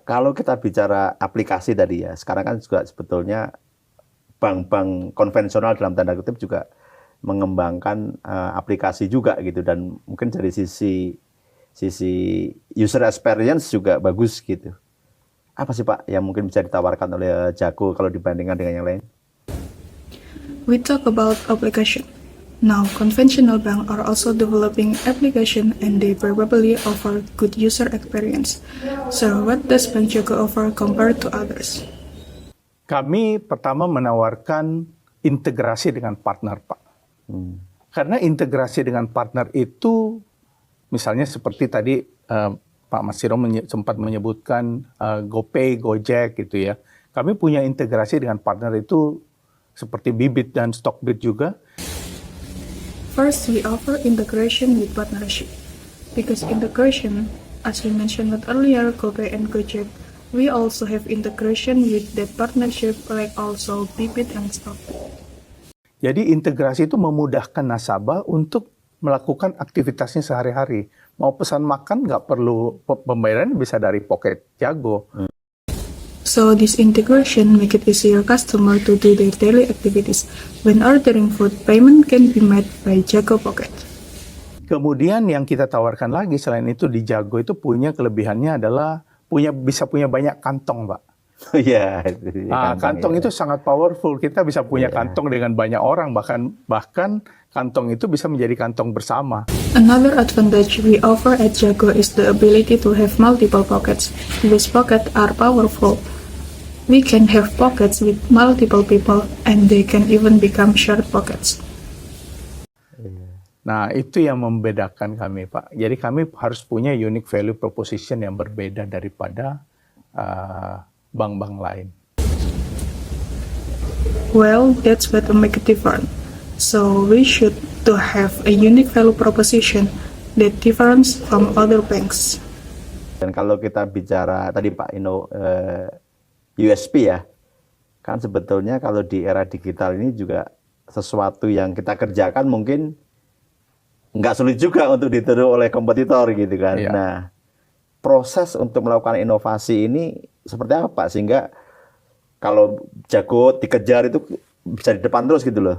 Kalau kita bicara aplikasi tadi ya, sekarang kan juga sebetulnya bank-bank konvensional dalam tanda kutip juga mengembangkan aplikasi juga gitu, dan mungkin dari sisi user experience juga bagus gitu. Apa sih Pak yang mungkin bisa ditawarkan oleh Jago kalau dibandingkan dengan yang lain? We talk about application. Now, conventional banks are also developing application and they probably offer good user experience. So, what does Bank Jago offer compared to others? Kami pertama menawarkan integrasi dengan partner, Pak. Karena integrasi dengan partner itu, misalnya seperti tadi Pak Masiro sempat menyebutkan GoPay, Gojek gitu ya. Kami punya integrasi dengan partner itu seperti Bibit dan Stockbit juga. First, we offer integration with partnership. Because integration, as we mentioned earlier, GoPay and Gojek, we also have integration with that partnership like also Bibit and Stockbit. Jadi integrasi itu memudahkan nasabah untuk melakukan aktivitasnya sehari-hari. Mau pesan makan nggak perlu pembayaran, bisa dari Pocket Jago. So this integration make it easier customer to do their daily activities. When ordering food, payment can be made by Jago Pocket. Kemudian yang kita tawarkan lagi selain itu di Jago itu punya kelebihannya adalah bisa punya banyak kantong, Pak. Iya, kantong itu sangat powerful. Kita bisa punya kantong dengan banyak orang, bahkan kantong itu bisa menjadi kantong bersama. Another advantage we offer at Jago is the ability to have multiple pockets. These pockets are powerful. We can have pockets with multiple people and they can even become shared pockets. Nah, itu yang membedakan kami, Pak. Jadi kami harus punya unique value proposition yang berbeda daripada bank-bank lain. Well, that's what make it different. So we should to have a unique value proposition that different from other banks. Dan kalau kita bicara tadi Pak USP ya, kan sebetulnya kalau di era digital ini juga sesuatu yang kita kerjakan mungkin nggak sulit juga untuk ditiru oleh kompetitor gitu kan. Iya. Nah, proses untuk melakukan inovasi ini seperti apa sehingga kalau Jago dikejar itu bisa di depan terus gitu loh.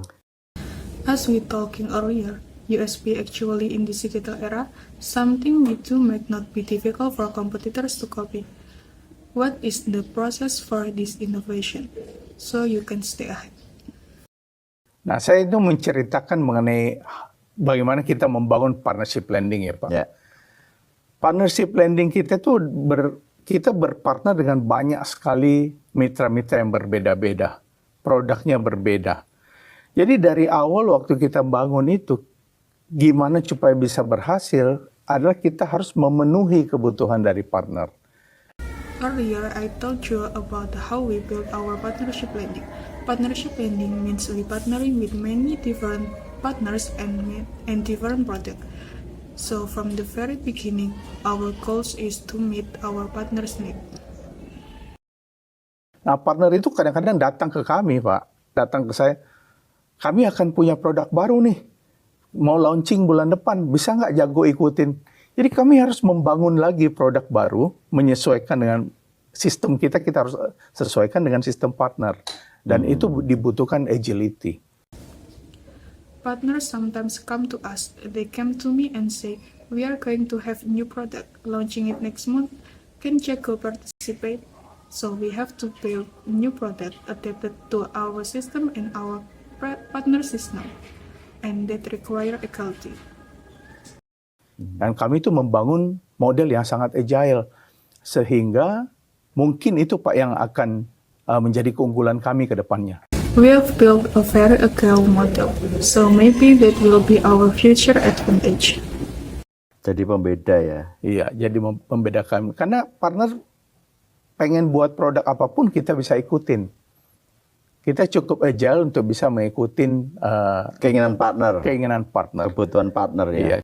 As we talking earlier, USP actually in this digital era, something we do might not be difficult for competitors to copy. What is the process for this innovation? So you can stay ahead. Nah, saya itu menceritakan mengenai bagaimana kita membangun partnership lending ya, Pak. Ya. Partnership lending kita tuh kita berpartner dengan banyak sekali mitra-mitra yang berbeda-beda. Produknya berbeda. Jadi dari awal waktu kita bangun itu, gimana supaya bisa berhasil, adalah kita harus memenuhi kebutuhan dari partner. Earlier, I told you about how we build our partnership lending. Partnership lending means we partnering with many different partners and different products. So from the very beginning, our goals is to meet our partners' need. Nah, partner itu kadang-kadang datang ke kami, Pak. Datang ke saya, kami akan punya produk baru nih. Mau launching bulan depan, bisa nggak Jago ikutin? Jadi kami harus membangun lagi produk baru, menyesuaikan dengan sistem kita harus sesuaikan dengan sistem partner. Dan itu dibutuhkan agility. Partners sometimes come to us. They come to me and say, we are going to have a new product, launching it next month. Can Jago participate? So we have to build a new product adapted to our system and our partner system. And that require agility. Dan kami itu membangun model yang sangat agile. Sehingga mungkin itu Pak yang akan menjadi keunggulan kami ke depannya. We have built a very agile model, so maybe that will be our future advantage. Jadi pembeda ya. Iya, jadi membedakan. Karena partner pengen buat produk apapun kita bisa ikutin. Kita cukup agile untuk bisa mengikuti Keinginan partner. Kebutuhan partner ya. Iya.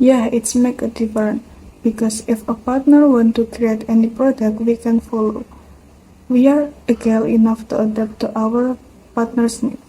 Yeah, it's make a difference. Because if a partner want to create any product, we can follow. We are agile enough to adapt to our partner's needs.